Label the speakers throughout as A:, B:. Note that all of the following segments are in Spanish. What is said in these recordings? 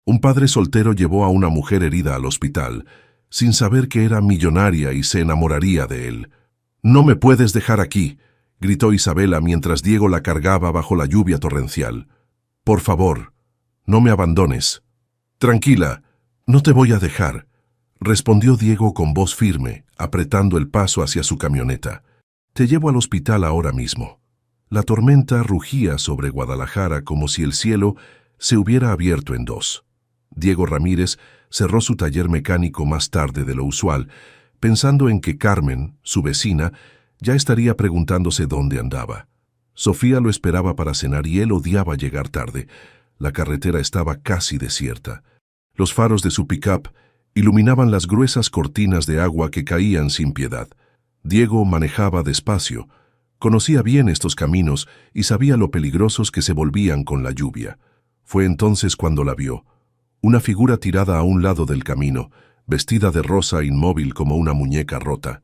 A: Un padre soltero llevó a una mujer herida al hospital, sin saber que era millonaria y se enamoraría de él. «No me puedes dejar aquí», gritó Isabela mientras Diego la cargaba bajo la lluvia torrencial. «Por favor, no me abandones». «Tranquila, no te voy a dejar», respondió Diego con voz firme, apretando el paso hacia su camioneta. «Te llevo al hospital ahora mismo». La tormenta rugía sobre Guadalajara como si el cielo se hubiera abierto en dos. Diego Ramírez cerró su taller mecánico más tarde de lo usual, pensando en que Carmen, su vecina, ya estaría preguntándose dónde andaba. Sofía lo esperaba para cenar y él odiaba llegar tarde. La carretera estaba casi desierta. Los faros de su pick-up iluminaban las gruesas cortinas de agua que caían sin piedad. Diego manejaba despacio. Conocía bien estos caminos y sabía lo peligrosos que se volvían con la lluvia. Fue entonces cuando la vio. Una figura tirada a un lado del camino, vestida de rosa, inmóvil como una muñeca rota.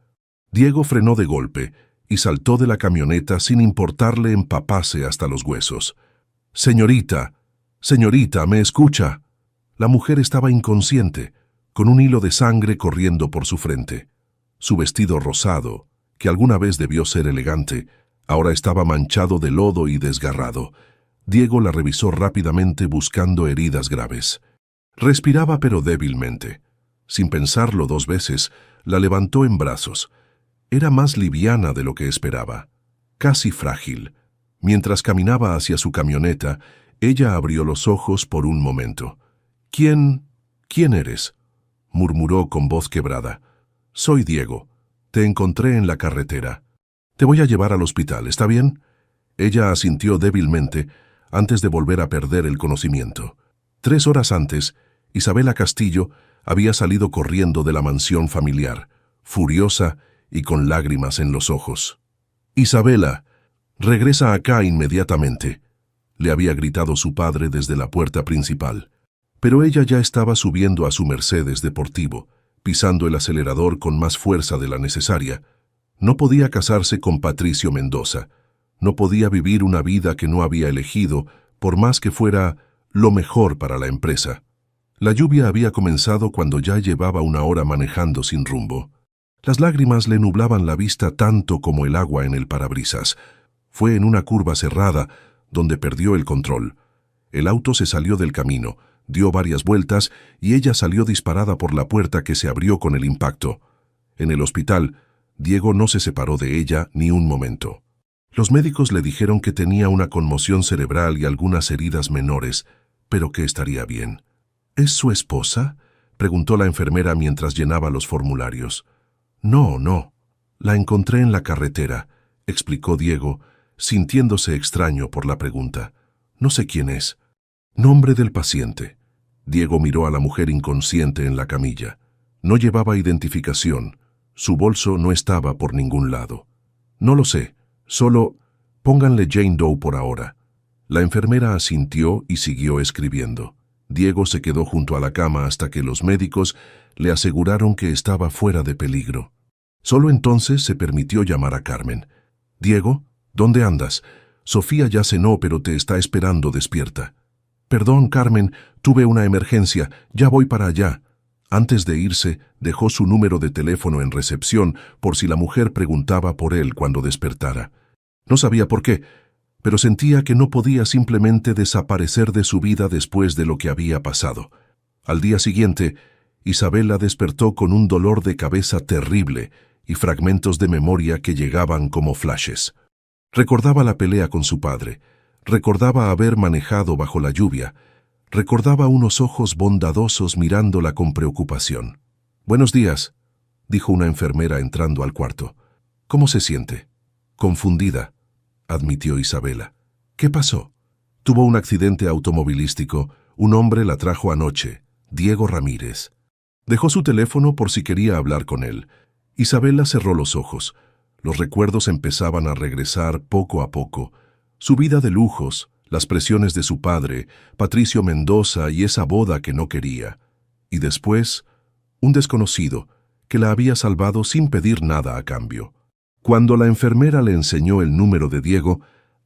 A: Diego frenó de golpe y saltó de la camioneta sin importarle empaparse hasta los huesos. «Señorita, señorita, ¿me escucha?» La mujer estaba inconsciente, con un hilo de sangre corriendo por su frente. Su vestido rosado, que alguna vez debió ser elegante, ahora estaba manchado de lodo y desgarrado. Diego la revisó rápidamente buscando heridas graves. Respiraba pero débilmente. Sin pensarlo dos veces, la levantó en brazos. Era más liviana de lo que esperaba, casi frágil. Mientras caminaba hacia su camioneta, ella abrió los ojos por un momento. «¿Quién eres?», murmuró con voz quebrada. «Soy Diego. Te encontré en la carretera. Te voy a llevar al hospital, ¿está bien?» Ella asintió débilmente antes de volver a perder el conocimiento. 3 horas antes, Isabela Castillo había salido corriendo de la mansión familiar, furiosa y con lágrimas en los ojos. «Isabela, regresa acá inmediatamente», le había gritado su padre desde la puerta principal. Pero ella ya estaba subiendo a su Mercedes deportivo, pisando el acelerador con más fuerza de la necesaria. No podía casarse con Patricio Mendoza. No podía vivir una vida que no había elegido, por más que fuera lo mejor para la empresa. La lluvia había comenzado cuando ya llevaba 1 hora manejando sin rumbo. Las lágrimas le nublaban la vista tanto como el agua en el parabrisas. Fue en una curva cerrada donde perdió el control. El auto se salió del camino, dio varias vueltas y ella salió disparada por la puerta que se abrió con el impacto. En el hospital, Diego no se separó de ella ni un momento. Los médicos le dijeron que tenía una conmoción cerebral y algunas heridas menores, pero que estaría bien. «¿Es su esposa?», preguntó la enfermera mientras llenaba los formularios. «No. La encontré en la carretera», explicó Diego, sintiéndose extraño por la pregunta. «No sé quién es». «Nombre del paciente». Diego miró a la mujer inconsciente en la camilla. No llevaba identificación. Su bolso no estaba por ningún lado. «No lo sé. Solo pónganle Jane Doe por ahora». La enfermera asintió y siguió escribiendo. Diego se quedó junto a la cama hasta que los médicos le aseguraron que estaba fuera de peligro. Solo entonces se permitió llamar a Carmen. «Diego, ¿dónde andas? Sofía ya cenó, pero te está esperando despierta». «Perdón, Carmen, tuve una emergencia, ya voy para allá». Antes de irse, dejó su número de teléfono en recepción por si la mujer preguntaba por él cuando despertara. No sabía por qué, pero sentía que no podía simplemente desaparecer de su vida después de lo que había pasado. Al día siguiente, Isabela despertó con un dolor de cabeza terrible y fragmentos de memoria que llegaban como flashes. Recordaba la pelea con su padre, recordaba haber manejado bajo la lluvia, recordaba unos ojos bondadosos mirándola con preocupación. «Buenos días», dijo una enfermera entrando al cuarto. «¿Cómo se siente?» «Confundida», admitió Isabela. «¿Qué pasó?» «Tuvo un accidente automovilístico. Un hombre la trajo anoche, Diego Ramírez». Dejó su teléfono por si quería hablar con él. Isabela cerró los ojos. Los recuerdos empezaban a regresar poco a poco. Su vida de lujos, las presiones de su padre, Patricio Mendoza y esa boda que no quería. Y después, un desconocido que la había salvado sin pedir nada a cambio. Cuando la enfermera le enseñó el número de Diego,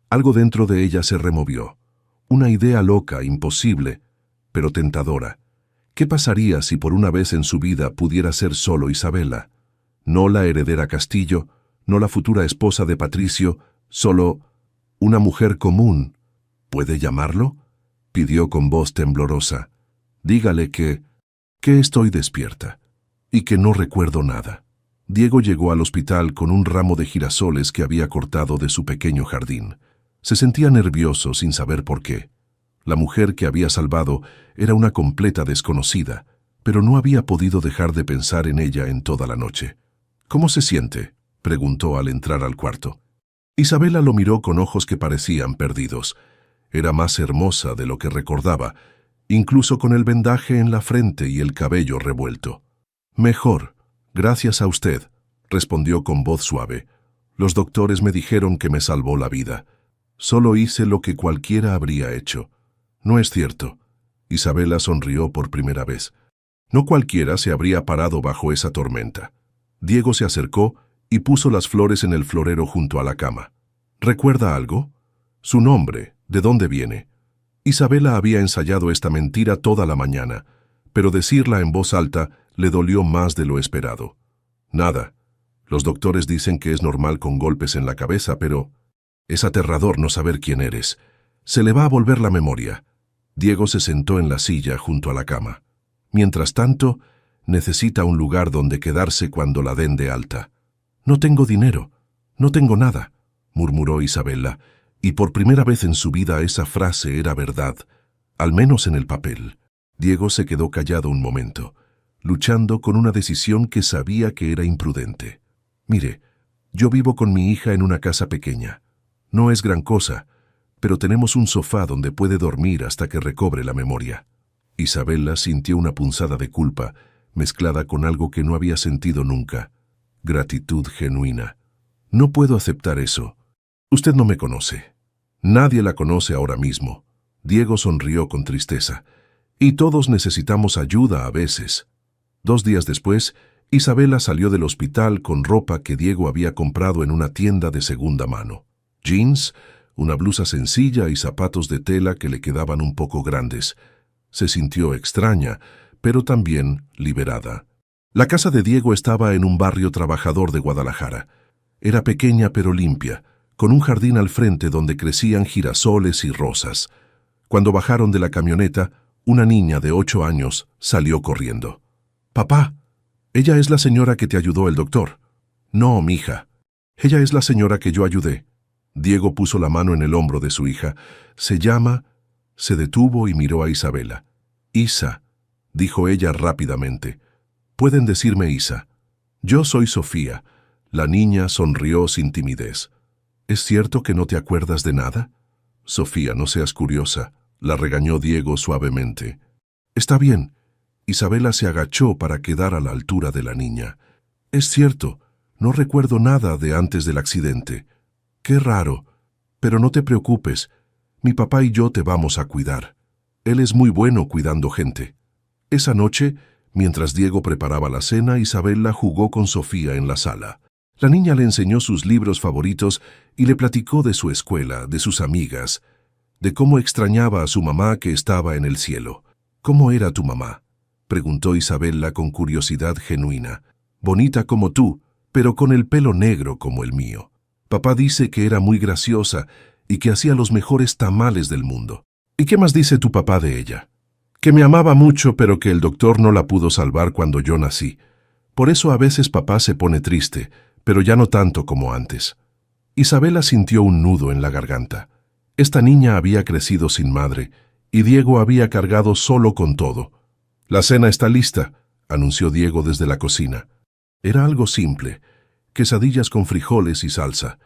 A: algo dentro de ella se removió. Una idea loca, imposible. pero tentadora. ¿Qué pasaría si por una vez en su vida pudiera ser solo Isabela? No la heredera Castillo, no la futura esposa de Patricio, solo una mujer común. ¿Puede llamarlo?, pidió con voz temblorosa. Dígale que estoy despierta y que no recuerdo nada. Diego llegó al hospital con un ramo de girasoles que había cortado de su pequeño jardín. Se sentía nervioso sin saber por qué. La mujer que había salvado era una completa desconocida, pero no había podido dejar de pensar en ella en toda la noche. ¿Cómo se siente?, preguntó al entrar al cuarto. Isabela lo miró con ojos que parecían perdidos. Era más hermosa de lo que recordaba, incluso con el vendaje en la frente y el cabello revuelto. Mejor, gracias a usted, respondió con voz suave. Los doctores me dijeron que me salvó la vida. Solo hice lo que cualquiera habría hecho. No es cierto. Isabela sonrió por primera vez. No cualquiera se habría parado bajo esa tormenta. Diego se acercó y puso las flores en el florero junto a la cama. ¿Recuerda algo? Su nombre, ¿de dónde viene? Isabela había ensayado esta mentira toda la mañana, pero decirla en voz alta le dolió más de lo esperado. Nada. Los doctores dicen que es normal con golpes en la cabeza, pero es aterrador no saber quién eres. Se le va a volver la memoria. Diego se sentó en la silla junto a la cama. Mientras tanto, necesita un lugar donde quedarse cuando la den de alta. No tengo dinero, no tengo nada, murmuró Isabela, y por primera vez en su vida esa frase era verdad, al menos en el papel. Diego se quedó callado un momento, luchando con una decisión que sabía que era imprudente. Mire, yo vivo con mi hija en una casa pequeña. No es gran cosa, pero tenemos un sofá donde puede dormir hasta que recobre la memoria. Isabela sintió una punzada de culpa, mezclada con algo que no había sentido nunca. Gratitud genuina. No puedo aceptar eso. Usted no me conoce. Nadie la conoce ahora mismo. Diego sonrió con tristeza. Y todos necesitamos ayuda a veces. 2 días después, Isabela salió del hospital con ropa que Diego había comprado en una tienda de segunda mano. Jeans, una blusa sencilla y zapatos de tela que le quedaban un poco grandes. Se sintió extraña, pero también liberada. La casa de Diego estaba en un barrio trabajador de Guadalajara. Era pequeña pero limpia, con un jardín al frente donde crecían girasoles y rosas. Cuando bajaron de la camioneta, una niña de 8 años salió corriendo. «Papá, ella es la señora que te ayudó el doctor». «No, mija, ella es la señora que yo ayudé». Diego puso la mano en el hombro de su hija. «Se llama...» Se detuvo y miró a Isabela. «Isa», dijo ella rápidamente. «Pueden decirme Isa. Yo soy Sofía». La niña sonrió sin timidez. «¿Es cierto que no te acuerdas de nada?» «Sofía, no seas curiosa», la regañó Diego suavemente. «Está bien». Isabela se agachó para quedar a la altura de la niña. «Es cierto, no recuerdo nada de antes del accidente». «Qué raro, pero no te preocupes. Mi papá y yo te vamos a cuidar. Él es muy bueno cuidando gente». Esa noche, mientras Diego preparaba la cena, Isabela jugó con Sofía en la sala. La niña le enseñó sus libros favoritos y le platicó de su escuela, de sus amigas, de cómo extrañaba a su mamá que estaba en el cielo. «¿Cómo era tu mamá?», preguntó Isabela con curiosidad genuina. «Bonita como tú, pero con el pelo negro como el mío. Papá dice que era muy graciosa y que hacía los mejores tamales del mundo». «¿Y qué más dice tu papá de ella?» «Que me amaba mucho, pero que el doctor no la pudo salvar cuando yo nací. Por eso a veces papá se pone triste, pero ya no tanto como antes». Isabela sintió un nudo en la garganta. Esta niña había crecido sin madre, y Diego había cargado solo con todo. «La cena está lista», anunció Diego desde la cocina. Era algo simple, quesadillas con frijoles y salsa.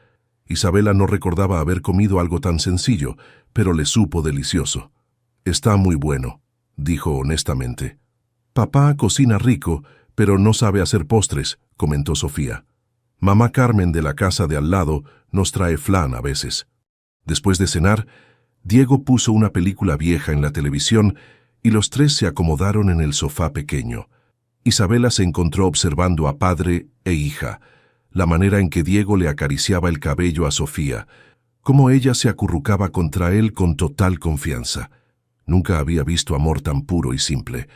A: Isabela no recordaba haber comido algo tan sencillo, pero le supo delicioso. «Está muy bueno», dijo honestamente. «Papá cocina rico, pero no sabe hacer postres», comentó Sofía. «Mamá Carmen de la casa de al lado nos trae flan a veces». Después de cenar, Diego puso una película vieja en la televisión y los tres se acomodaron en el sofá pequeño. Isabela se encontró observando a padre e hija, la manera en que Diego le acariciaba el cabello a Sofía, cómo ella se acurrucaba contra él con total confianza. Nunca había visto amor tan puro y simple.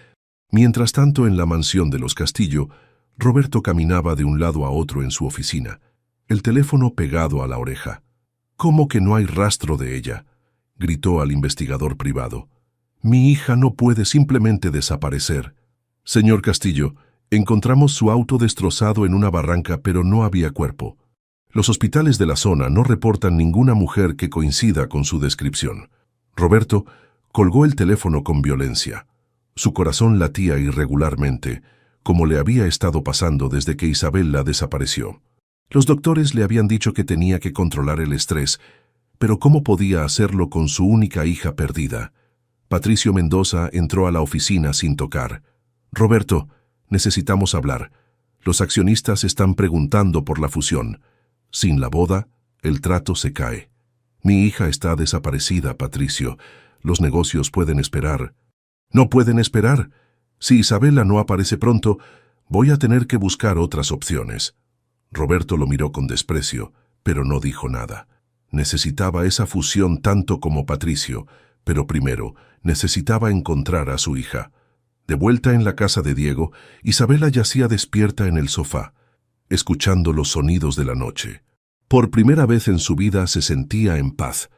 A: Mientras tanto, en la mansión de los Castillo, Roberto caminaba de un lado a otro en su oficina, el teléfono pegado a la oreja. «¿Cómo que no hay rastro de ella?», gritó al investigador privado. «Mi hija no puede simplemente desaparecer». «Señor Castillo, encontramos su auto destrozado en una barranca, pero no había cuerpo. Los hospitales de la zona no reportan ninguna mujer que coincida con su descripción». Roberto colgó el teléfono con violencia. Su corazón latía irregularmente, como le había estado pasando desde que Isabela desapareció. Los doctores le habían dicho que tenía que controlar el estrés, pero ¿cómo podía hacerlo con su única hija perdida? Patricio Mendoza entró a la oficina sin tocar. «Roberto, necesitamos hablar. Los accionistas están preguntando por la fusión. Sin la boda, el trato se cae. Mi hija está desaparecida, Patricio. Los negocios pueden esperar». «No pueden esperar. Si Isabela no aparece pronto, voy a tener que buscar otras opciones». Roberto lo miró con desprecio, pero no dijo nada. Necesitaba esa fusión tanto como Patricio, pero primero necesitaba encontrar a su hija. De vuelta en la casa de Diego, Isabela yacía despierta en el sofá, escuchando los sonidos de la noche. Por primera vez en su vida se sentía en paz.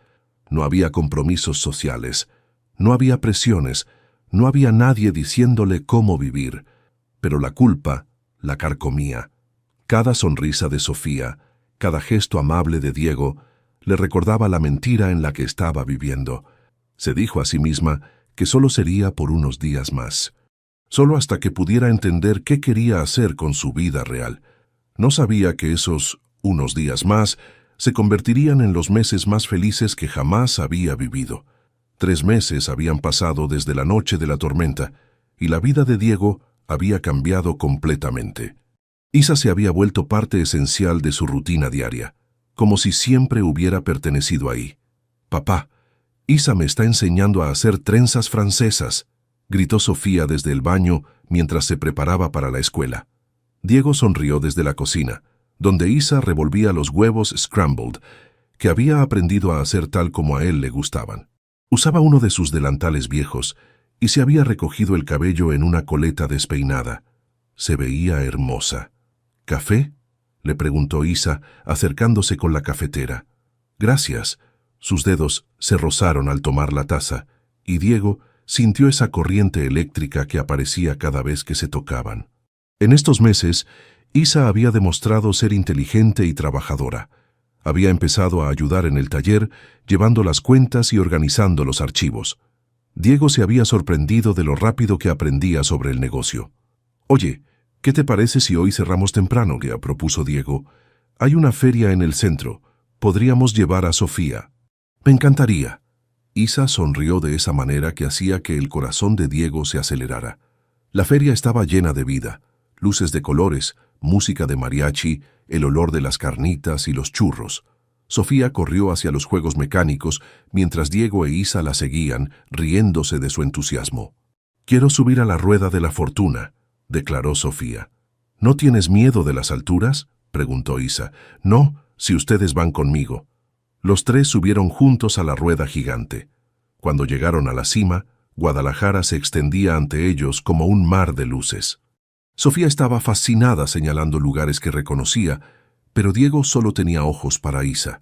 A: No había compromisos sociales, no había presiones, no había nadie diciéndole cómo vivir. Pero la culpa la carcomía. Cada sonrisa de Sofía, cada gesto amable de Diego, le recordaba la mentira en la que estaba viviendo. Se dijo a sí misma que solo sería por unos días más. Solo hasta que pudiera entender qué quería hacer con su vida real. No sabía que esos unos días más se convertirían en los meses más felices que jamás había vivido. 3 meses habían pasado desde la noche de la tormenta, y la vida de Diego había cambiado completamente. Isa se había vuelto parte esencial de su rutina diaria, como si siempre hubiera pertenecido ahí. «Papá, Isa me está enseñando a hacer trenzas francesas», gritó Sofía desde el baño mientras se preparaba para la escuela. Diego sonrió desde la cocina, donde Isa revolvía los huevos scrambled, que había aprendido a hacer tal como a él le gustaban. Usaba uno de sus delantales viejos y se había recogido el cabello en una coleta despeinada. Se veía hermosa. «¿Café?», le preguntó Isa, acercándose con la cafetera. «Gracias». Sus dedos se rozaron al tomar la taza, y Diego sintió esa corriente eléctrica que aparecía cada vez que se tocaban. En estos meses, Isa había demostrado ser inteligente y trabajadora. Había empezado a ayudar en el taller, llevando las cuentas y organizando los archivos. Diego se había sorprendido de lo rápido que aprendía sobre el negocio. «Oye, ¿qué te parece si hoy cerramos temprano?», le propuso Diego. «Hay una feria en el centro. Podríamos llevar a Sofía». «Me encantaría». Isa sonrió de esa manera que hacía que el corazón de Diego se acelerara. La feria estaba llena de vida, luces de colores, música de mariachi, el olor de las carnitas y los churros. Sofía corrió hacia los juegos mecánicos mientras Diego e Isa la seguían, riéndose de su entusiasmo. «Quiero subir a la rueda de la fortuna», declaró Sofía. «¿No tienes miedo de las alturas?», preguntó Isa. «No, si ustedes van conmigo». Los 3 subieron juntos a la rueda gigante. Cuando llegaron a la cima, Guadalajara se extendía ante ellos como un mar de luces. Sofía estaba fascinada señalando lugares que reconocía, pero Diego solo tenía ojos para Isa.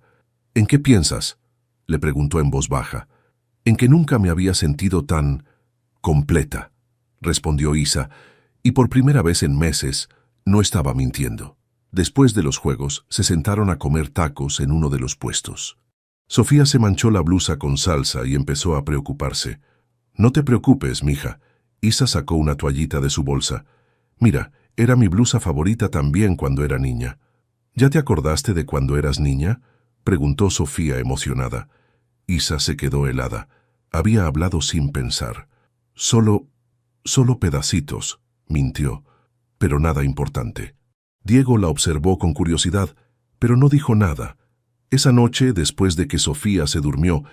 A: «¿En qué piensas?», le preguntó en voz baja. «En que nunca me había sentido tan completa», respondió Isa, y por primera vez en meses no estaba mintiendo. Después de los juegos, se sentaron a comer tacos en uno de los puestos. Sofía se manchó la blusa con salsa y empezó a preocuparse. «No te preocupes, mija». Isa sacó una toallita de su bolsa. «Mira, era mi blusa favorita también cuando era niña». «¿Ya te acordaste de cuando eras niña?», preguntó Sofía emocionada. Isa se quedó helada. Había hablado sin pensar. Solo pedacitos», mintió, «pero nada importante». Diego la observó con curiosidad, pero no dijo nada. Esa noche, después de que Sofía se durmió,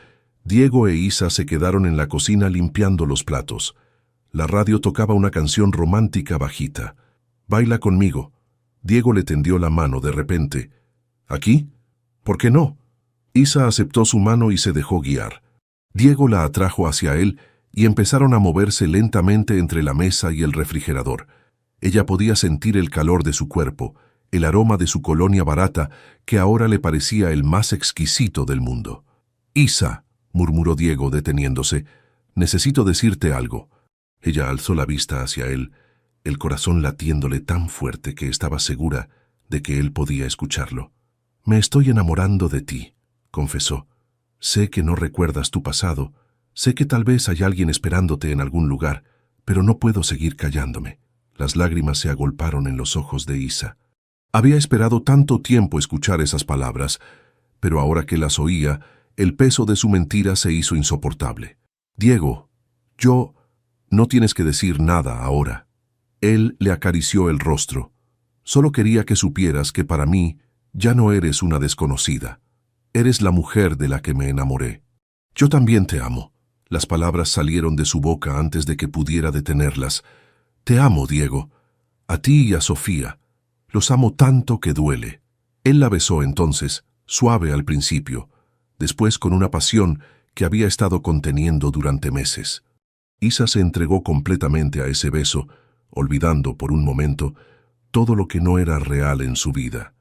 A: Diego e Isa se quedaron en la cocina limpiando los platos. La radio tocaba una canción romántica bajita. «Baila conmigo». Diego le tendió la mano de repente. «¿Aquí? ¿Por qué no?». Isa aceptó su mano y se dejó guiar. Diego la atrajo hacia él y empezaron a moverse lentamente entre la mesa y el refrigerador. Ella podía sentir el calor de su cuerpo, el aroma de su colonia barata, que ahora le parecía el más exquisito del mundo. «Isa», murmuró Diego deteniéndose, «necesito decirte algo». Ella alzó la vista hacia él, el corazón latiéndole tan fuerte que estaba segura de que él podía escucharlo. «Me estoy enamorando de ti», confesó. «Sé que no recuerdas tu pasado, sé que tal vez hay alguien esperándote en algún lugar, pero no puedo seguir callándome». Las lágrimas se agolparon en los ojos de Isa. Había esperado tanto tiempo escuchar esas palabras, pero ahora que las oía, el peso de su mentira se hizo insoportable. «Diego, yo... no tienes que decir nada ahora». Él le acarició el rostro. «Solo quería que supieras que para mí ya no eres una desconocida. Eres la mujer de la que me enamoré. Yo también te amo». Las palabras salieron de su boca antes de que pudiera detenerlas. «Te amo, Diego. A ti y a Sofía. Los amo tanto que duele». Él la besó entonces, suave al principio, después con una pasión que había estado conteniendo durante meses. Isa se entregó completamente a ese beso, olvidando por un momento todo lo que no era real en su vida.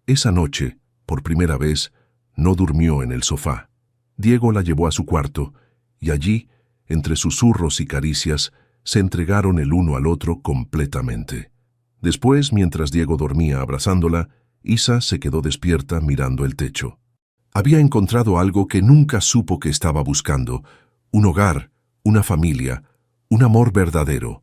A: Esa noche, por primera vez, no durmió en el sofá. Diego la llevó a su cuarto, y allí, entre susurros y caricias, se entregaron el uno al otro completamente. Después, mientras Diego dormía abrazándola, Isa se quedó despierta mirando el techo. Había encontrado algo que nunca supo que estaba buscando: un hogar, una familia, un amor verdadero.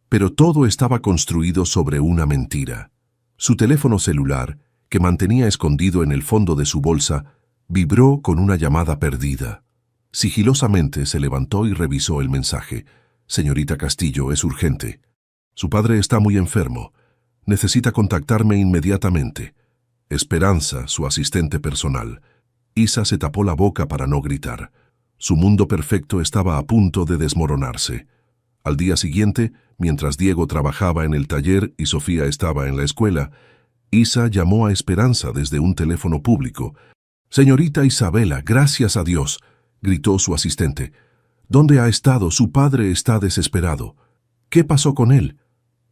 A: Pero todo estaba construido sobre una mentira. Su teléfono celular, que mantenía escondido en el fondo de su bolsa, vibró con una llamada perdida. Sigilosamente se levantó y revisó el mensaje. «Señorita Castillo, es urgente. Su padre está muy enfermo. Necesita contactarme inmediatamente. Esperanza, su asistente personal». Isa se tapó la boca para no gritar. Su mundo perfecto estaba a punto de desmoronarse. Al día siguiente, mientras Diego trabajaba en el taller y Sofía estaba en la escuela, Isa llamó a Esperanza desde un teléfono público. «Señorita Isabela, gracias a Dios», gritó su asistente. «¿Dónde ha estado? Su padre está desesperado». «¿Qué pasó con él?»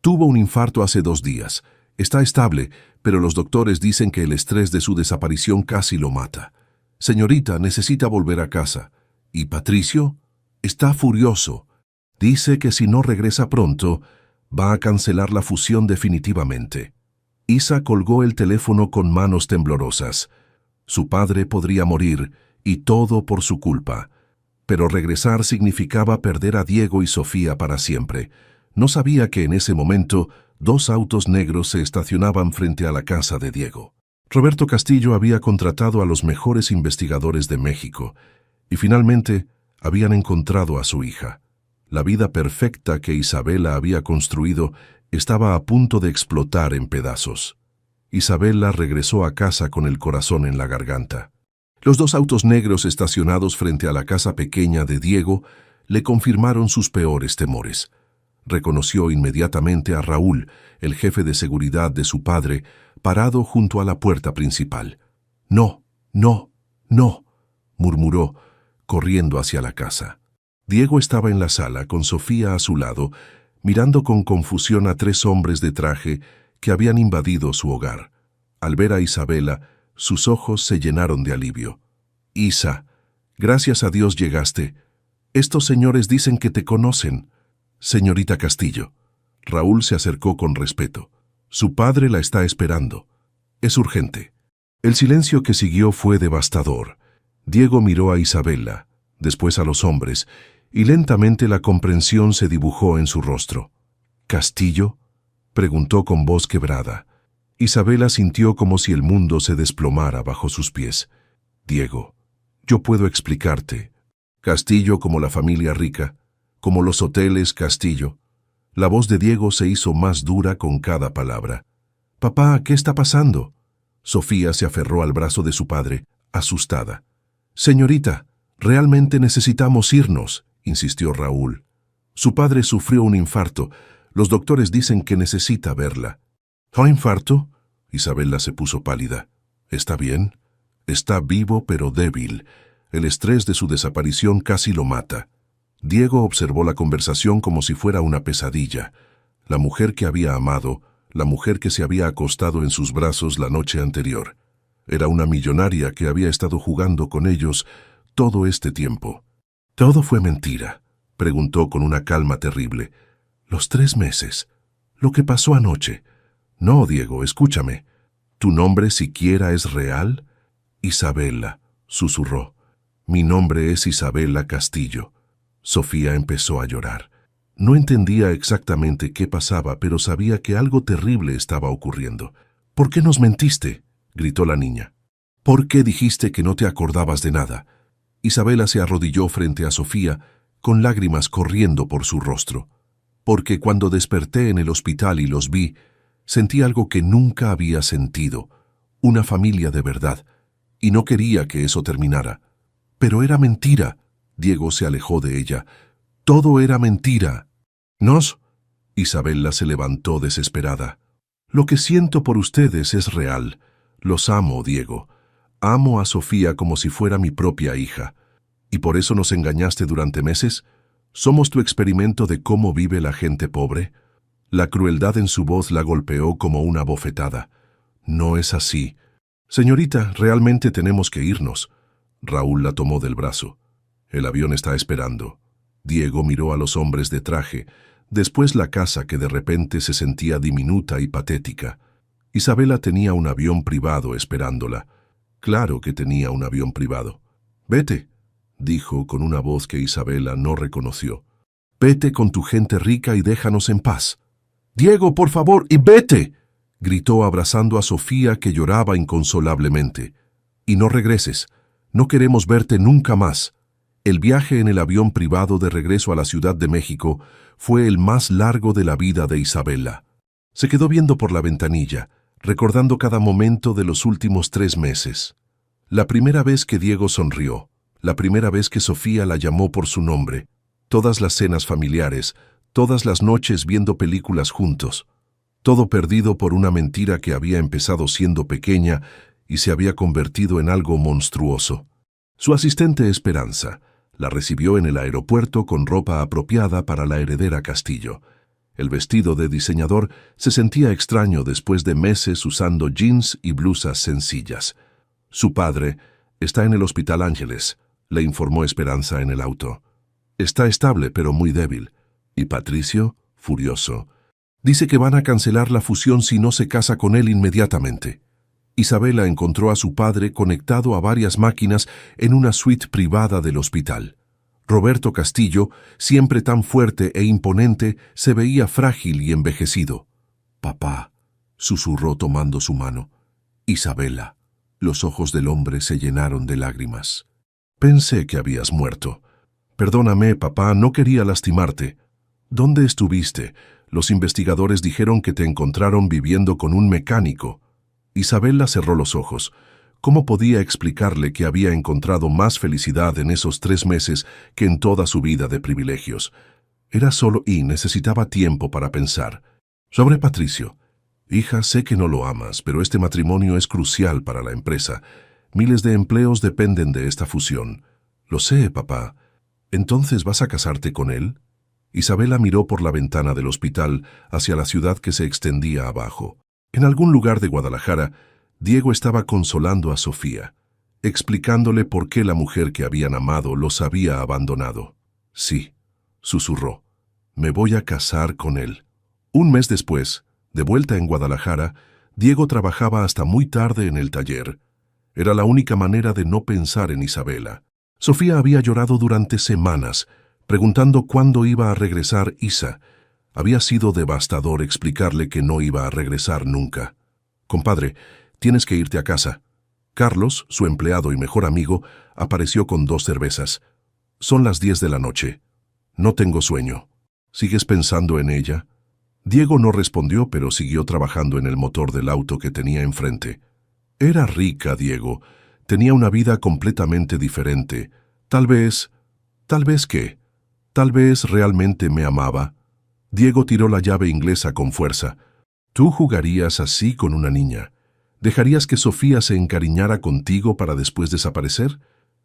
A: «Tuvo un infarto hace 2 días. Está estable, pero los doctores dicen que el estrés de su desaparición casi lo mata. Señorita, necesita volver a casa. ¿Y Patricio?» «Está furioso. Dice que si no regresa pronto, va a cancelar la fusión definitivamente». Isa colgó el teléfono con manos temblorosas. Su padre podría morir, y todo por su culpa. Pero regresar significaba perder a Diego y Sofía para siempre. No sabía que en ese momento 2 autos negros se estacionaban frente a la casa de Diego. Roberto Castillo había contratado a los mejores investigadores de México, y finalmente habían encontrado a su hija. La vida perfecta que Isabela había construido estaba a punto de explotar en pedazos. Isabela regresó a casa con el corazón en la garganta. Los 2 autos negros estacionados frente a la casa pequeña de Diego le confirmaron sus peores temores. Reconoció inmediatamente a Raúl, el jefe de seguridad de su padre, parado junto a la puerta principal. «No, no, no», murmuró, corriendo hacia la casa. Diego estaba en la sala con Sofía a su lado, mirando con confusión a 3 hombres de traje que habían invadido su hogar. Al ver a Isabela, sus ojos se llenaron de alivio. «Isa, gracias a Dios llegaste. Estos señores dicen que te conocen». «Señorita Castillo». Raúl se acercó con respeto. «Su padre la está esperando. Es urgente». El silencio que siguió fue devastador. Diego miró a Isabela, después a los hombres, y lentamente la comprensión se dibujó en su rostro. «¿Castillo?», preguntó con voz quebrada. Isabela sintió como si el mundo se desplomara bajo sus pies. «Diego, yo puedo explicarte. Castillo como la familia rica, como los hoteles Castillo». La voz de Diego se hizo más dura con cada palabra. «Papá, ¿qué está pasando?». Sofía se aferró al brazo de su padre, asustada. «Señorita, realmente necesitamos irnos», insistió Raúl. «Su padre sufrió un infarto. Los doctores dicen que necesita verla». «¿Un infarto?». Isabela se puso pálida. «¿Está bien?». «Está vivo pero débil. El estrés de su desaparición casi lo mata». Diego observó la conversación como si fuera una pesadilla. La mujer que había amado, la mujer que se había acostado en sus brazos la noche anterior. Era una millonaria que había estado jugando con ellos todo este tiempo. «¿Todo fue mentira?», preguntó con una calma terrible. «Los 3 meses. Lo que pasó anoche. No, Diego, escúchame. ¿Tu nombre siquiera es real?» «Isabela», susurró. «Mi nombre es Isabela Castillo». Sofía empezó a llorar. No entendía exactamente qué pasaba, pero sabía que algo terrible estaba ocurriendo. «¿Por qué nos mentiste?», gritó la niña. «¿Por qué dijiste que no te acordabas de nada?». Isabela se arrodilló frente a Sofía, con lágrimas corriendo por su rostro. «Porque cuando desperté en el hospital y los vi, sentí algo que nunca había sentido, una familia de verdad, y no quería que eso terminara». «Pero era mentira». Diego se alejó de ella. «Todo era mentira». «¿Nos?». Isabela se levantó desesperada. «Lo que siento por ustedes es real. Los amo, Diego. Amo a Sofía como si fuera mi propia hija. ¿Y por eso nos engañaste durante meses? ¿Somos tu experimento de cómo vive la gente pobre?». La crueldad en su voz la golpeó como una bofetada. «No es así. Señorita, realmente tenemos que irnos». Raúl la tomó del brazo. «El avión está esperando». Diego miró a los hombres de traje, después la casa que de repente se sentía diminuta y patética. Isabela tenía un avión privado esperándola. Claro que tenía un avión privado. «Vete», dijo con una voz que Isabela no reconoció. «Vete con tu gente rica y déjanos en paz». «Diego, por favor, y vete», gritó abrazando a Sofía que lloraba inconsolablemente. «Y no regreses. No queremos verte nunca más». El viaje en el avión privado de regreso a la Ciudad de México fue el más largo de la vida de Isabela. Se quedó viendo por la ventanilla, recordando cada momento de los últimos 3 meses. La primera vez que Diego sonrió, la primera vez que Sofía la llamó por su nombre, todas las cenas familiares, todas las noches viendo películas juntos, todo perdido por una mentira que había empezado siendo pequeña y se había convertido en algo monstruoso. Su asistente Esperanza la recibió en el aeropuerto con ropa apropiada para la heredera Castillo. El vestido de diseñador se sentía extraño después de meses usando jeans y blusas sencillas. «Su padre está en el Hospital Ángeles», le informó Esperanza en el auto. «Está estable, pero muy débil». Y Patricio, furioso, dice que van a cancelar la fusión si no se casa con él inmediatamente. Isabela encontró a su padre conectado a varias máquinas en una suite privada del hospital. Roberto Castillo, siempre tan fuerte e imponente, se veía frágil y envejecido. «Papá», susurró tomando su mano. «Isabela». Los ojos del hombre se llenaron de lágrimas. «Pensé que habías muerto». «Perdóname, papá, no quería lastimarte». «¿Dónde estuviste? Los investigadores dijeron que te encontraron viviendo con un mecánico». Isabela cerró los ojos. ¿Cómo podía explicarle que había encontrado más felicidad en esos 3 meses que en toda su vida de privilegios? Era solo y necesitaba tiempo para pensar. Sobre Patricio. «Hija, sé que no lo amas, pero este matrimonio es crucial para la empresa. Miles de empleos dependen de esta fusión». «Lo sé, papá». «¿Entonces vas a casarte con él?». Isabela miró por la ventana del hospital hacia la ciudad que se extendía abajo. En algún lugar de Guadalajara, Diego estaba consolando a Sofía, explicándole por qué la mujer que habían amado los había abandonado. «Sí», susurró, «me voy a casar con él». Un mes después, de vuelta en Guadalajara, Diego trabajaba hasta muy tarde en el taller. Era la única manera de no pensar en Isabela. Sofía había llorado durante semanas, preguntando cuándo iba a regresar Isa. Había sido devastador explicarle que no iba a regresar nunca. «Compadre, tienes que irte a casa». Carlos, su empleado y mejor amigo, apareció con 2 cervezas. «Son las 10 de la noche. No tengo sueño. ¿Sigues pensando en ella?». Diego no respondió, pero siguió trabajando en el motor del auto que tenía enfrente. Era rica, Diego. Tenía una vida completamente diferente. Tal vez ¿qué? Tal vez realmente me amaba. Diego tiró la llave inglesa con fuerza. ¿Tú jugarías así con una niña? ¿Dejarías que Sofía se encariñara contigo para después desaparecer?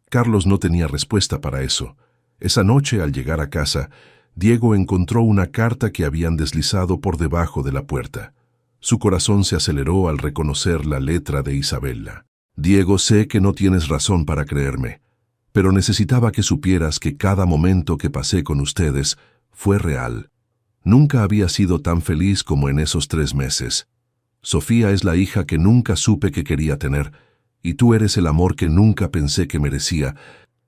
A: Carlos no tenía respuesta para eso. Esa noche, al llegar a casa, Diego encontró una carta que habían deslizado por debajo de la puerta. Su corazón se aceleró al reconocer la letra de Isabela. Diego, sé que no tienes razón para creerme, pero necesitaba que supieras que cada momento que pasé con ustedes fue real. Nunca había sido tan feliz como en esos 3 meses. Sofía es la hija que nunca supe que quería tener, y tú eres el amor que nunca pensé que merecía.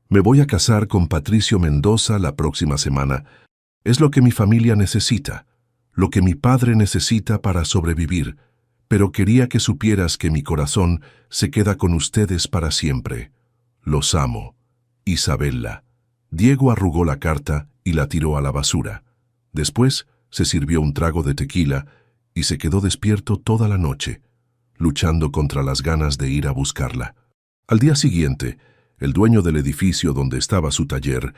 A: Me voy a casar con Patricio Mendoza la próxima semana. Es lo que mi familia necesita, lo que mi padre necesita para sobrevivir, pero quería que supieras que mi corazón se queda con ustedes para siempre. Los amo. Isabela. Diego arrugó la carta y la tiró a la basura. Después se sirvió un trago de tequila y se quedó despierto toda la noche, luchando contra las ganas de ir a buscarla. Al día siguiente, el dueño del edificio donde estaba su taller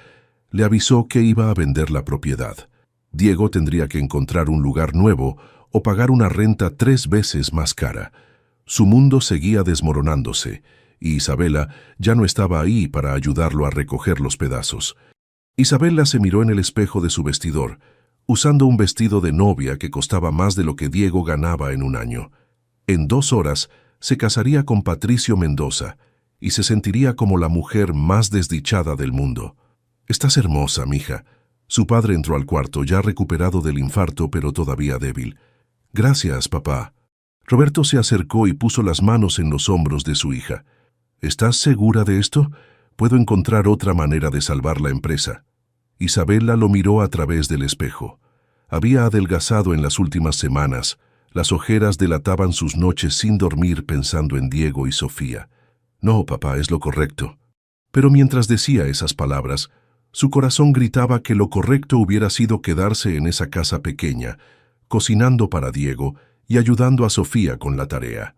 A: le avisó que iba a vender la propiedad. Diego tendría que encontrar un lugar nuevo o pagar una renta 3 veces más cara. Su mundo seguía desmoronándose, y Isabela ya no estaba ahí para ayudarlo a recoger los pedazos. Isabela se miró en el espejo de su vestidor, usando un vestido de novia que costaba más de lo que Diego ganaba en un año. En 2 horas se casaría con Patricio Mendoza y se sentiría como la mujer más desdichada del mundo. «Estás hermosa, mija». Su padre entró al cuarto, ya recuperado del infarto, pero todavía débil. «Gracias, papá». Roberto se acercó y puso las manos en los hombros de su hija. «¿Estás segura de esto? Puedo encontrar otra manera de salvar la empresa». Isabela lo miró a través del espejo. Había adelgazado en las últimas semanas. Las ojeras delataban sus noches sin dormir pensando en Diego y Sofía. «No, papá, es lo correcto». Pero mientras decía esas palabras, su corazón gritaba que lo correcto hubiera sido quedarse en esa casa pequeña, cocinando para Diego y ayudando a Sofía con la tarea.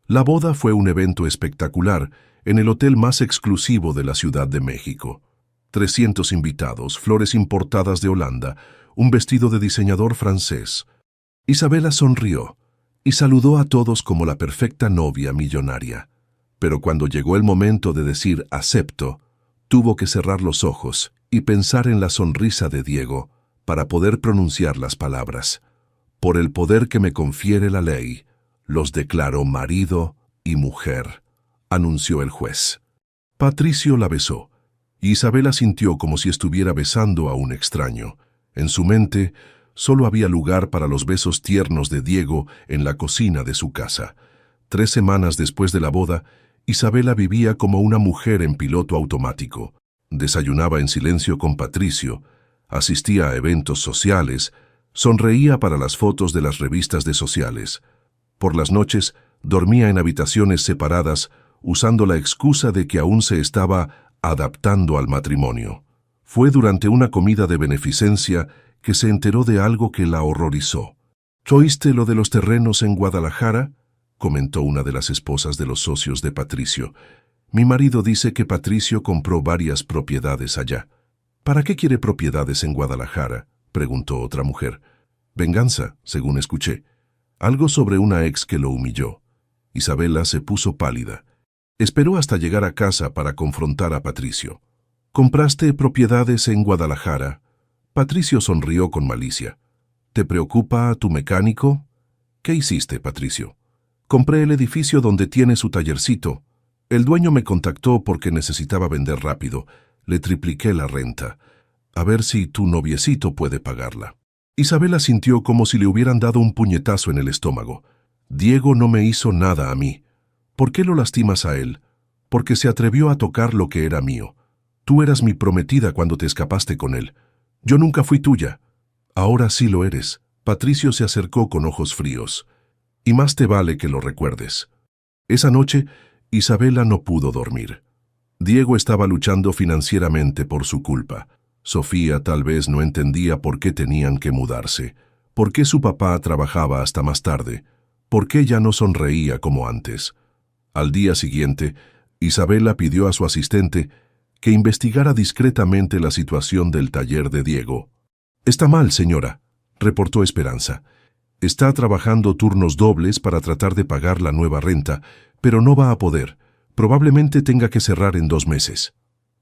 A: La boda fue un evento espectacular en el hotel más exclusivo de la Ciudad de México. 300 invitados, flores importadas de Holanda, un vestido de diseñador francés. Isabela sonrió y saludó a todos como la perfecta novia millonaria. Pero cuando llegó el momento de decir acepto, tuvo que cerrar los ojos y pensar en la sonrisa de Diego para poder pronunciar las palabras. «Por el poder que me confiere la ley, los declaro marido y mujer», anunció el juez. Patricio la besó. Isabela sintió como si estuviera besando a un extraño. En su mente, solo había lugar para los besos tiernos de Diego en la cocina de su casa. 3 semanas después de la boda, Isabela vivía como una mujer en piloto automático. Desayunaba en silencio con Patricio, asistía a eventos sociales, sonreía para las fotos de las revistas de sociales. Por las noches, dormía en habitaciones separadas, usando la excusa de que aún se estaba adaptando al matrimonio. Fue durante una comida de beneficencia que se enteró de algo que la horrorizó. «¿Oíste lo de los terrenos en Guadalajara?», comentó una de las esposas de los socios de Patricio. «Mi marido dice que Patricio compró varias propiedades allá». «¿Para qué quiere propiedades en Guadalajara?», preguntó otra mujer. «Venganza, según escuché. Algo sobre una ex que lo humilló». Isabela se puso pálida. Esperó hasta llegar a casa para confrontar a Patricio. «¿Compraste propiedades en Guadalajara?». Patricio sonrió con malicia. «¿Te preocupa tu mecánico?». «¿Qué hiciste, Patricio?». «Compré el edificio donde tiene su tallercito. El dueño me contactó porque necesitaba vender rápido. Le tripliqué la renta. A ver si tu noviecito puede pagarla». Isabela sintió como si le hubieran dado un puñetazo en el estómago. «Diego no me hizo nada a mí». «¿Por qué lo lastimas a él?». «Porque se atrevió a tocar lo que era mío. Tú eras mi prometida cuando te escapaste con él. Yo nunca fui tuya». «Ahora sí lo eres». Patricio se acercó con ojos fríos. «Y más te vale que lo recuerdes». Esa noche, Isabela no pudo dormir. Diego estaba luchando financieramente por su culpa. Sofía tal vez no entendía por qué tenían que mudarse, por qué su papá trabajaba hasta más tarde, por qué ya no sonreía como antes. Al día siguiente, Isabela pidió a su asistente que investigara discretamente la situación del taller de Diego. «Está mal, señora», reportó Esperanza. «Está trabajando turnos dobles para tratar de pagar la nueva renta, pero no va a poder. Probablemente tenga que cerrar en 2 meses».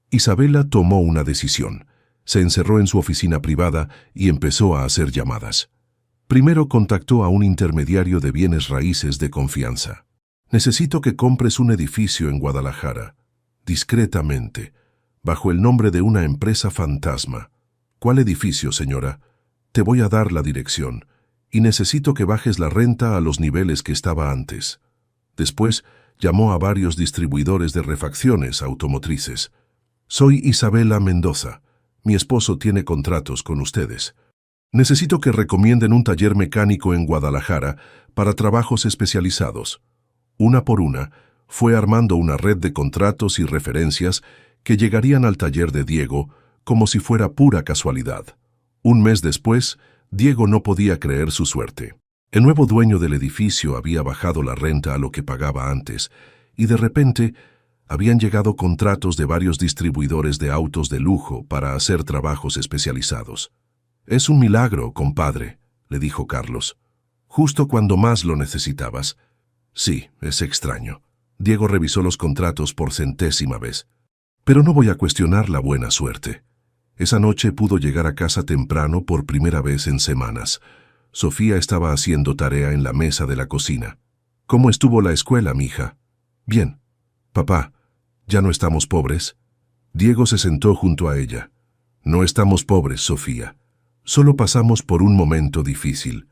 A: Isabela tomó una decisión. Se encerró en su oficina privada y empezó a hacer llamadas. Primero contactó a un intermediario de bienes raíces de confianza. Necesito que compres un edificio en Guadalajara, discretamente, bajo el nombre de una empresa fantasma. ¿Cuál edificio, señora? Te voy a dar la dirección, y necesito que bajes la renta a los niveles que estaba antes. Después, llamó a varios distribuidores de refacciones automotrices. Soy Isabela Mendoza. Mi esposo tiene contratos con ustedes. Necesito que recomienden un taller mecánico en Guadalajara para trabajos especializados. Una por una, fue armando una red de contratos y referencias que llegarían al taller de Diego como si fuera pura casualidad. Un mes después, Diego no podía creer su suerte. El nuevo dueño del edificio había bajado la renta a lo que pagaba antes, y de repente habían llegado contratos de varios distribuidores de autos de lujo para hacer trabajos especializados. «Es un milagro, compadre», le dijo Carlos. «Justo cuando más lo necesitabas». «Sí, es extraño». Diego revisó los contratos por 100ª vez. «Pero no voy a cuestionar la buena suerte». Esa noche pudo llegar a casa temprano por primera vez en semanas. Sofía estaba haciendo tarea en la mesa de la cocina. «¿Cómo estuvo la escuela, mija?» «Bien». «Papá, ¿ya no estamos pobres?» Diego se sentó junto a ella. «No estamos pobres, Sofía. Solo pasamos por un momento difícil».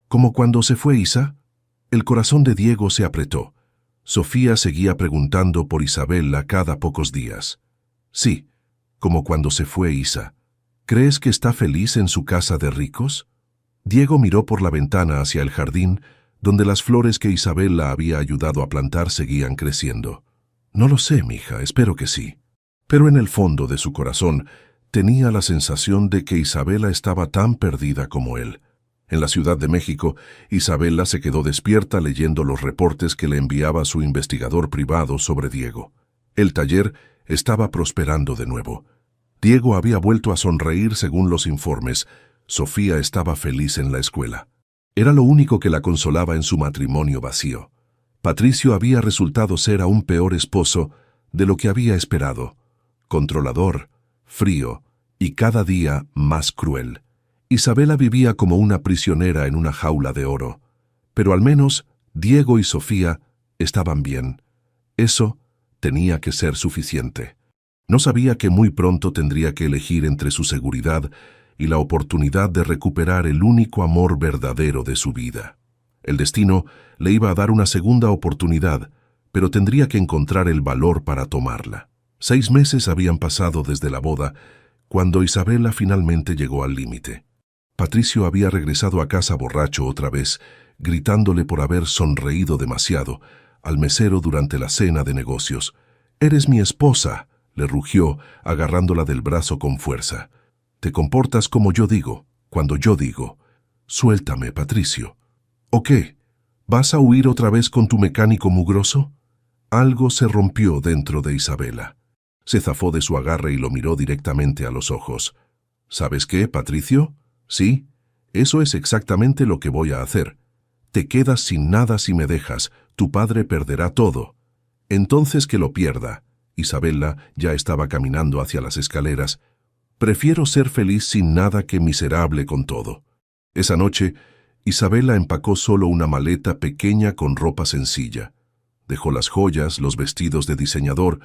A: «¿Como cuando se fue Isa?» El corazón de Diego se apretó. Sofía seguía preguntando por Isabela cada pocos días. «Sí, como cuando se fue Isa. ¿Crees que está feliz en su casa de ricos?» Diego miró por la ventana hacia el jardín, donde las flores que Isabela había ayudado a plantar seguían creciendo. «No lo sé, mija, espero que sí». Pero en el fondo de su corazón tenía la sensación de que Isabela estaba tan perdida como él. En la Ciudad de México, Isabela se quedó despierta leyendo los reportes que le enviaba su investigador privado sobre Diego. El taller estaba prosperando de nuevo. Diego había vuelto a sonreír según los informes. Sofía estaba feliz en la escuela. Era lo único que la consolaba en su matrimonio vacío. Patricio había resultado ser aún peor esposo de lo que había esperado. Controlador, frío y cada día más cruel. Isabela vivía como una prisionera en una jaula de oro. Pero al menos Diego y Sofía estaban bien. Eso tenía que ser suficiente. No sabía que muy pronto tendría que elegir entre su seguridad y la oportunidad de recuperar el único amor verdadero de su vida. El destino le iba a dar una segunda oportunidad, pero tendría que encontrar el valor para tomarla. 6 meses habían pasado desde la boda, cuando Isabela finalmente llegó al límite. Patricio había regresado a casa borracho otra vez, gritándole por haber sonreído demasiado al mesero durante la cena de negocios. «Eres mi esposa», le rugió, agarrándola del brazo con fuerza. «Te comportas como yo digo, cuando yo digo». «Suéltame, Patricio». «¿O qué? ¿Vas a huir otra vez con tu mecánico mugroso?» Algo se rompió dentro de Isabela. Se zafó de su agarre y lo miró directamente a los ojos. «¿Sabes qué, Patricio? Sí, eso es exactamente lo que voy a hacer. Te quedas sin nada si me dejas, tu padre perderá todo». «Entonces que lo pierda». Isabela ya estaba caminando hacia las escaleras. «Prefiero ser feliz sin nada que miserable con todo». Esa noche, Isabela empacó solo una maleta pequeña con ropa sencilla. Dejó las joyas, los vestidos de diseñador,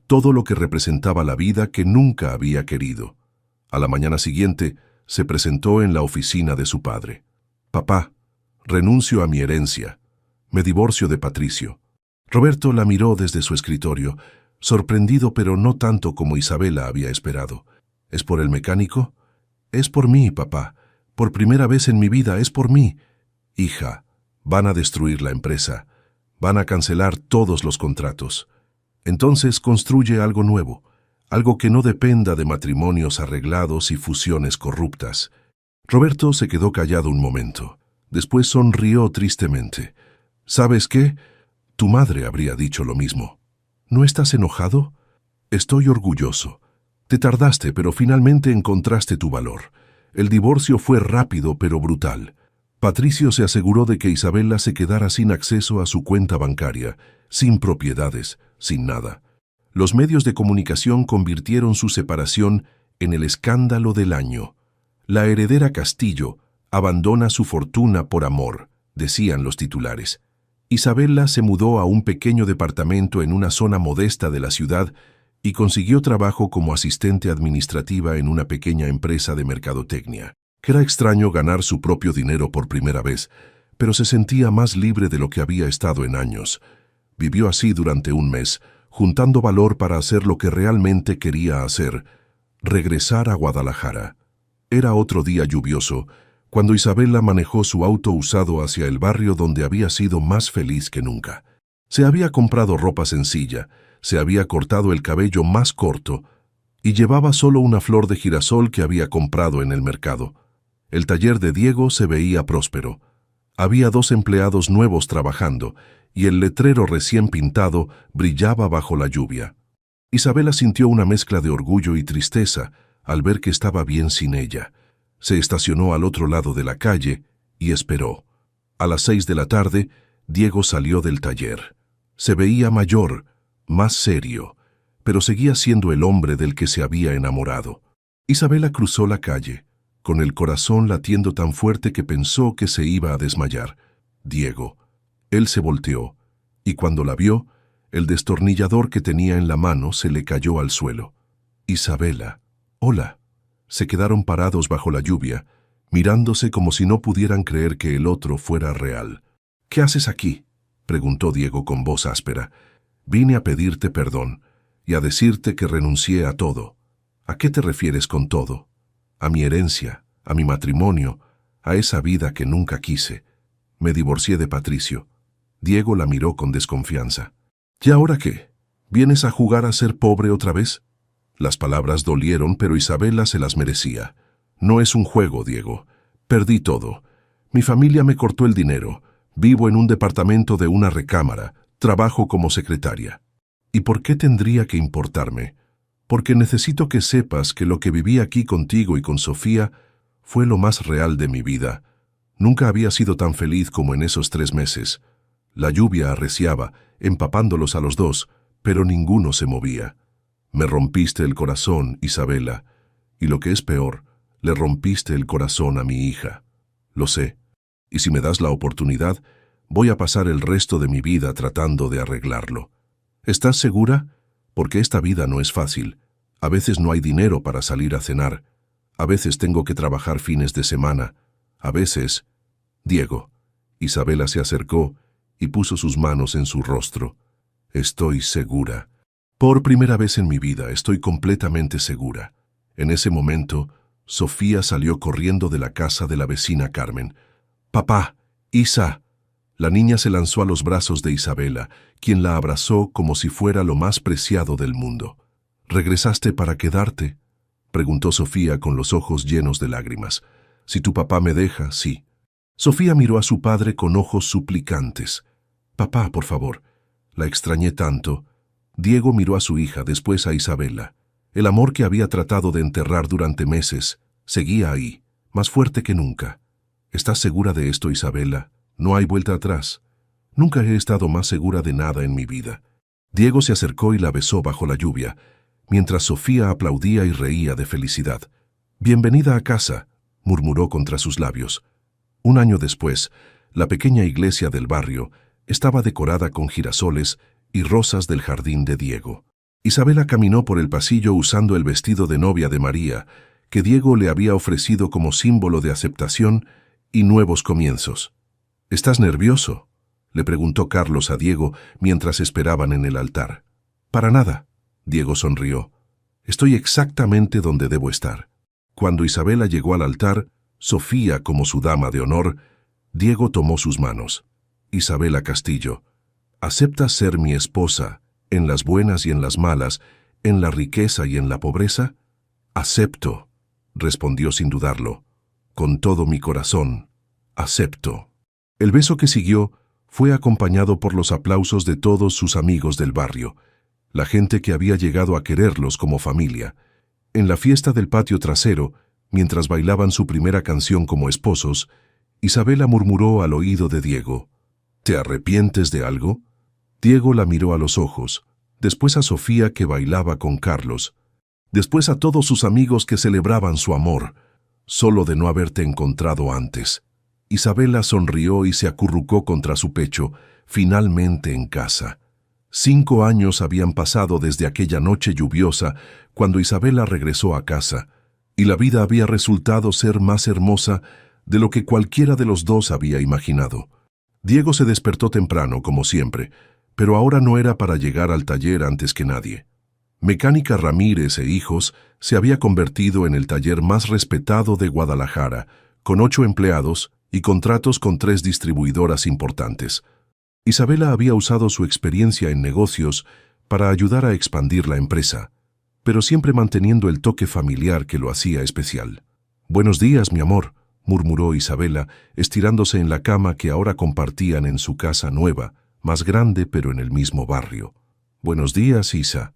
A: todo lo que representaba la vida que nunca había querido. A la mañana siguiente, se presentó en la oficina de su padre. «Papá, renuncio a mi herencia. Me divorcio de Patricio». Roberto la miró desde su escritorio, sorprendido pero no tanto como Isabela había esperado. «¿Es por el mecánico?» «Es por mí, papá. Por primera vez en mi vida es por mí». «Hija, van a destruir la empresa. Van a cancelar todos los contratos. Entonces construye algo nuevo, algo que no dependa de matrimonios arreglados y fusiones corruptas». Roberto se quedó callado un momento. Después sonrió tristemente. «¿Sabes qué? Tu madre habría dicho lo mismo». «¿No estás enojado?» «Estoy orgulloso. Te tardaste, pero finalmente encontraste tu valor. El divorcio fue rápido pero brutal». Patricio se aseguró de que Isabela se quedara sin acceso a su cuenta bancaria, sin propiedades, sin nada. Los medios de comunicación convirtieron su separación en el escándalo del año. La heredera Castillo abandona su fortuna por amor, decían los titulares. Isabela se mudó a un pequeño departamento en una zona modesta de la ciudad y consiguió trabajo como asistente administrativa en una pequeña empresa de mercadotecnia. Era extraño ganar su propio dinero por primera vez, pero se sentía más libre de lo que había estado en años. Vivió así durante un mes, juntando valor para hacer lo que realmente quería hacer: regresar a Guadalajara. Era otro día lluvioso, cuando Isabela manejó su auto usado hacia el barrio donde había sido más feliz que nunca. Se había comprado ropa sencilla, se había cortado el cabello más corto y llevaba solo una flor de girasol que había comprado en el mercado. El taller de Diego se veía próspero. Había 2 empleados nuevos trabajando y el letrero recién pintado brillaba bajo la lluvia. Isabela sintió una mezcla de orgullo y tristeza al ver que estaba bien sin ella. Se estacionó al otro lado de la calle y esperó. A las 6 de la tarde, Diego salió del taller. Se veía mayor, más serio, pero seguía siendo el hombre del que se había enamorado. Isabela cruzó la calle, con el corazón latiendo tan fuerte que pensó que se iba a desmayar. Diego. Él se volteó, y cuando la vio, el destornillador que tenía en la mano se le cayó al suelo. Isabela. Hola. Se quedaron parados bajo la lluvia, mirándose como si no pudieran creer que el otro fuera real. ¿Qué haces aquí?, preguntó Diego con voz áspera. Vine a pedirte perdón y a decirte que renuncié a todo. ¿A qué te refieres con todo? A mi herencia, a mi matrimonio, a esa vida que nunca quise. Me divorcié de Patricio. Diego la miró con desconfianza. ¿Y ahora qué? ¿Vienes a jugar a ser pobre otra vez? Las palabras dolieron, pero Isabela se las merecía. No es un juego, Diego. Perdí todo. Mi familia me cortó el dinero. Vivo en un departamento de una recámara. Trabajo como secretaria. ¿Y por qué tendría que importarme? Porque necesito que sepas que lo que viví aquí contigo y con Sofía fue lo más real de mi vida. Nunca había sido tan feliz como en esos 3 meses. La lluvia arreciaba, empapándolos a los dos, pero ninguno se movía. Me rompiste el corazón, Isabela, y lo que es peor, le rompiste el corazón a mi hija. Lo sé, y si me das la oportunidad, voy a pasar el resto de mi vida tratando de arreglarlo. ¿Estás segura? Porque esta vida no es fácil. A veces no hay dinero para salir a cenar. A veces tengo que trabajar fines de semana. A veces... Diego. Isabela se acercó y puso sus manos en su rostro. Estoy segura. Por primera vez en mi vida estoy completamente segura. En ese momento, Sofía salió corriendo de la casa de la vecina Carmen. «Papá, Isa». La niña se lanzó a los brazos de Isabela, quien la abrazó como si fuera lo más preciado del mundo. «¿Regresaste para quedarte?», preguntó Sofía con los ojos llenos de lágrimas. «Si tu papá me deja, sí». Sofía miró a su padre con ojos suplicantes. «Papá, por favor». La extrañé tanto. Diego miró a su hija, después a Isabela. El amor que había tratado de enterrar durante meses seguía ahí, más fuerte que nunca. ¿Estás segura de esto, Isabela? No hay vuelta atrás. Nunca he estado más segura de nada en mi vida. Diego se acercó y la besó bajo la lluvia, mientras Sofía aplaudía y reía de felicidad. «Bienvenida a casa», murmuró contra sus labios. Un año después, la pequeña iglesia del barrio estaba decorada con girasoles y rosas del jardín de Diego. Isabela caminó por el pasillo usando el vestido de novia de María, que Diego le había ofrecido como símbolo de aceptación y nuevos comienzos. «¿Estás nervioso?», le preguntó Carlos a Diego mientras esperaban en el altar. «Para nada», Diego sonrió. «Estoy exactamente donde debo estar». Cuando Isabela llegó al altar, Sofía como su dama de honor, Diego tomó sus manos. «Isabela Castillo, ¿aceptas ser mi esposa en las buenas y en las malas, en la riqueza y en la pobreza?» «Acepto», respondió sin dudarlo. «Con todo mi corazón, acepto». El beso que siguió fue acompañado por los aplausos de todos sus amigos del barrio, la gente que había llegado a quererlos como familia. En la fiesta del patio trasero, mientras bailaban su primera canción como esposos, Isabela murmuró al oído de Diego: «¿Te arrepientes de algo?». Diego la miró a los ojos, después a Sofía que bailaba con Carlos. Después a todos sus amigos que celebraban su amor, solo de no haberte encontrado antes. Isabela sonrió y se acurrucó contra su pecho, finalmente en casa. 5 años habían pasado desde aquella noche lluviosa cuando Isabela regresó a casa, y la vida había resultado ser más hermosa de lo que cualquiera de los dos había imaginado. Diego se despertó temprano, como siempre, pero ahora no era para llegar al taller antes que nadie. Mecánica Ramírez e Hijos se había convertido en el taller más respetado de Guadalajara, con 8 empleados y contratos con 3 distribuidoras importantes. Isabela había usado su experiencia en negocios para ayudar a expandir la empresa, pero siempre manteniendo el toque familiar que lo hacía especial. «Buenos días, mi amor», murmuró Isabela, estirándose en la cama que ahora compartían en su casa nueva, más grande pero en el mismo barrio. «Buenos días, Isa».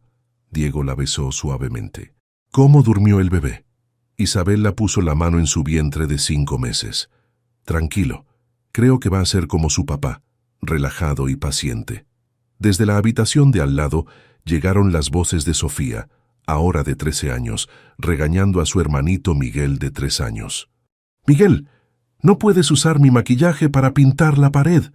A: Diego la besó suavemente. «¿Cómo durmió el bebé?» Isabela puso la mano en su vientre de 5 meses. «Tranquilo, creo que va a ser como su papá, relajado y paciente». Desde la habitación de al lado llegaron las voces de Sofía, ahora de 13 años, regañando a su hermanito Miguel de 3 años. «Miguel, no puedes usar mi maquillaje para pintar la pared.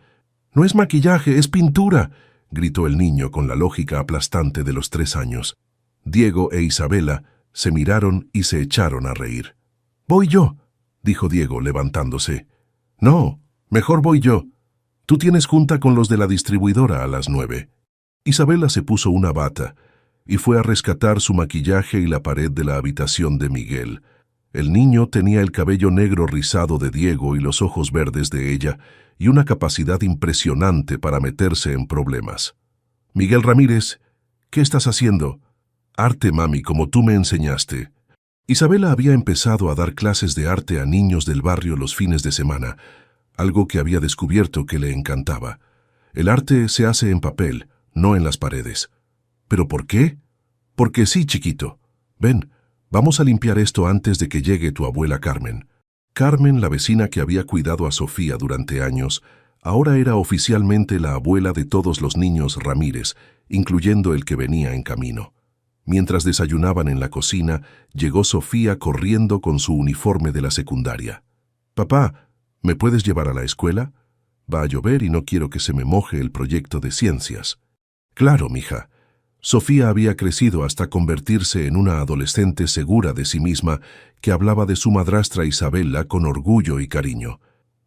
A: No es maquillaje, es pintura», gritó el niño con la lógica aplastante de los 3 años. Diego e Isabela se miraron y se echaron a reír. «Voy yo», dijo Diego levantándose. «No, mejor voy yo. Tú tienes junta con los de la distribuidora a las 9». Isabela se puso una bata y fue a rescatar su maquillaje y la pared de la habitación de Miguel. El niño tenía el cabello negro rizado de Diego y los ojos verdes de ella, y una capacidad impresionante para meterse en problemas. «Miguel Ramírez, ¿qué estás haciendo?» «Arte, mami, como tú me enseñaste». Isabela había empezado a dar clases de arte a niños del barrio los fines de semana, algo que había descubierto que le encantaba. El arte se hace en papel, no en las paredes. ¿Pero por qué? Porque sí, chiquito. Ven, vamos a limpiar esto antes de que llegue tu abuela Carmen. Carmen, la vecina que había cuidado a Sofía durante años, ahora era oficialmente la abuela de todos los niños Ramírez, incluyendo el que venía en camino. Mientras desayunaban en la cocina, llegó Sofía corriendo con su uniforme de la secundaria. «Papá, ¿me puedes llevar a la escuela? Va a llover y no quiero que se me moje el proyecto de ciencias». «Claro, mija». Sofía había crecido hasta convertirse en una adolescente segura de sí misma que hablaba de su madrastra Isabela con orgullo y cariño.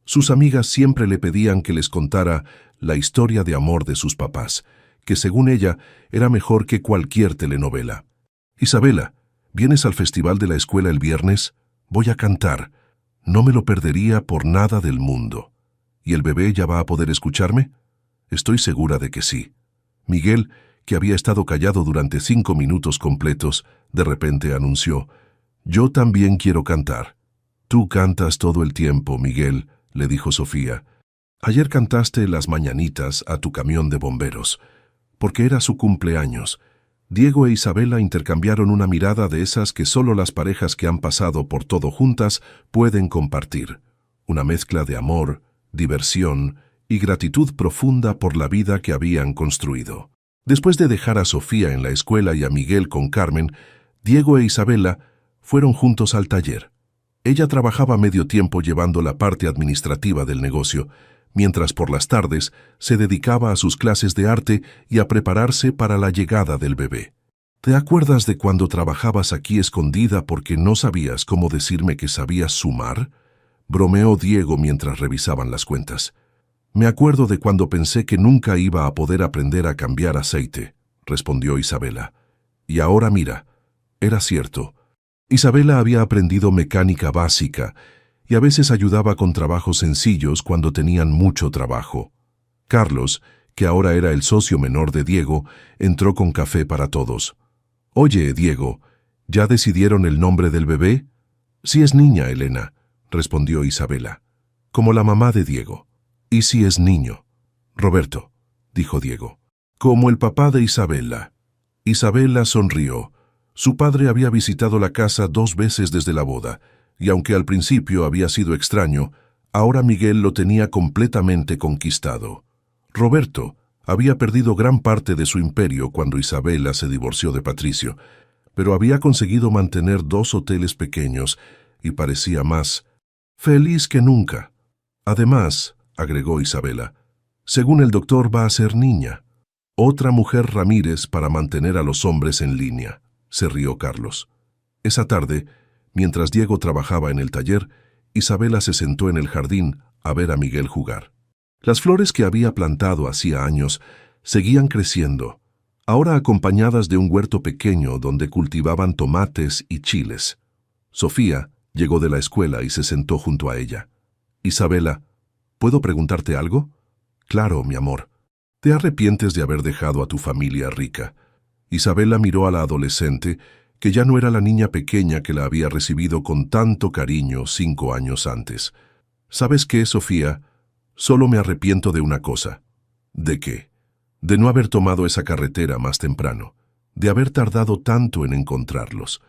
A: Sus amigas siempre le pedían que les contara la historia de amor de sus papás, que según ella era mejor que cualquier telenovela. «Isabela, ¿vienes al festival de la escuela el viernes? Voy a cantar. No me lo perdería por nada del mundo. ¿Y el bebé ya va a poder escucharme?» «Estoy segura de que sí». Miguel, que había estado callado durante 5 minutos completos, de repente anunció: «Yo también quiero cantar». «Tú cantas todo el tiempo, Miguel», le dijo Sofía. «Ayer cantaste las mañanitas a tu camión de bomberos, porque era su cumpleaños». Diego e Isabela intercambiaron una mirada de esas que solo las parejas que han pasado por todo juntas pueden compartir. Una mezcla de amor, diversión y gratitud profunda por la vida que habían construido. Después de dejar a Sofía en la escuela y a Miguel con Carmen, Diego e Isabela fueron juntos al taller. Ella trabajaba medio tiempo llevando la parte administrativa del negocio, mientras por las tardes se dedicaba a sus clases de arte y a prepararse para la llegada del bebé. «¿Te acuerdas de cuando trabajabas aquí escondida porque no sabías cómo decirme que sabías sumar?», bromeó Diego mientras revisaban las cuentas. «Me acuerdo de cuando pensé que nunca iba a poder aprender a cambiar aceite», respondió Isabela. «Y ahora mira, era cierto». Isabela había aprendido mecánica básica y a veces ayudaba con trabajos sencillos cuando tenían mucho trabajo. Carlos, que ahora era el socio menor de Diego, entró con café para todos. «Oye, Diego, ¿ya decidieron el nombre del bebé?» «Sí es niña, Elena», respondió Isabela, «como la mamá de Diego». «¿Y si es niño?» «Roberto», dijo Diego. «Como el papá de Isabela». Isabela sonrió. Su padre había visitado la casa 2 veces desde la boda, y aunque al principio había sido extraño, ahora Miguel lo tenía completamente conquistado. Roberto había perdido gran parte de su imperio cuando Isabela se divorció de Patricio, pero había conseguido mantener 2 hoteles pequeños y parecía más feliz que nunca. Además, agregó Isabela, según el doctor va a ser niña. Otra mujer Ramírez para mantener a los hombres en línea, se rió Carlos. Esa tarde, mientras Diego trabajaba en el taller, Isabela se sentó en el jardín a ver a Miguel jugar. Las flores que había plantado hacía años seguían creciendo, ahora acompañadas de un huerto pequeño donde cultivaban tomates y chiles. Sofía llegó de la escuela y se sentó junto a ella. Isabela, ¿puedo preguntarte algo? Claro, mi amor. ¿Te arrepientes de haber dejado a tu familia rica? Isabela miró a la adolescente, que ya no era la niña pequeña que la había recibido con tanto cariño 5 años antes. ¿Sabes qué, Sofía? Solo me arrepiento de una cosa. ¿De qué? De no haber tomado esa carretera más temprano, de haber tardado tanto en encontrarlos.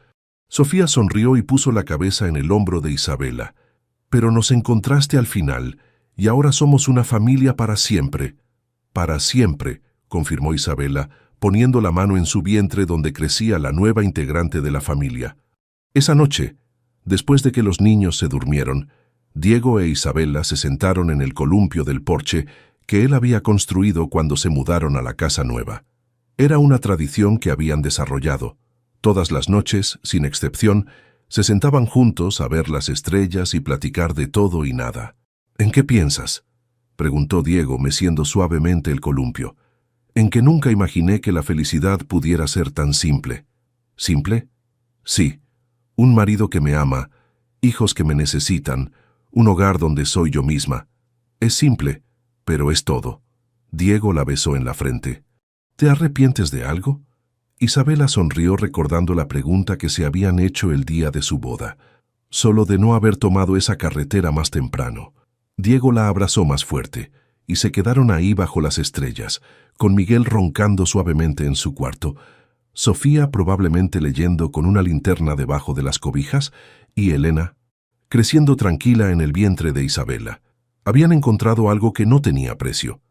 A: Sofía sonrió y puso la cabeza en el hombro de Isabela. Pero nos encontraste al final, y ahora somos una familia para siempre. Para siempre, confirmó Isabela, poniendo la mano en su vientre donde crecía la nueva integrante de la familia. Esa noche, después de que los niños se durmieron, Diego e Isabela se sentaron en el columpio del porche que él había construido cuando se mudaron a la casa nueva. Era una tradición que habían desarrollado. Todas las noches, sin excepción, se sentaban juntos a ver las estrellas y platicar de todo y nada. ¿En qué piensas?, preguntó Diego, meciendo suavemente el columpio. En que nunca imaginé que la felicidad pudiera ser tan simple. ¿Simple? Sí. Un marido que me ama, hijos que me necesitan, un hogar donde soy yo misma. Es simple, pero es todo. Diego la besó en la frente. ¿Te arrepientes de algo? Isabela sonrió recordando la pregunta que se habían hecho el día de su boda. Solo de no haber tomado esa carretera más temprano. Diego la abrazó más fuerte, y se quedaron ahí bajo las estrellas, con Miguel roncando suavemente en su cuarto, Sofía probablemente leyendo con una linterna debajo de las cobijas, y Elena, creciendo tranquila en el vientre de Isabela. Habían encontrado algo que no tenía precio,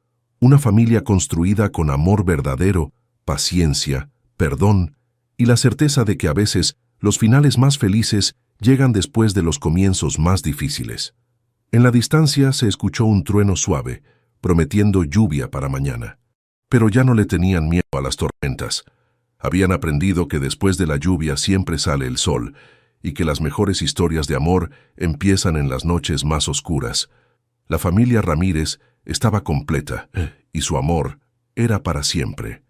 A: una familia construida con amor verdadero, paciencia, perdón, y la certeza de que a veces los finales más felices llegan después de los comienzos más difíciles. En la distancia se escuchó un trueno suave, prometiendo lluvia para mañana. Pero ya no le tenían miedo a las tormentas. Habían aprendido que después de la lluvia siempre sale el sol, y que las mejores historias de amor empiezan en las noches más oscuras. La familia Ramírez estaba completa, y su amor era para siempre.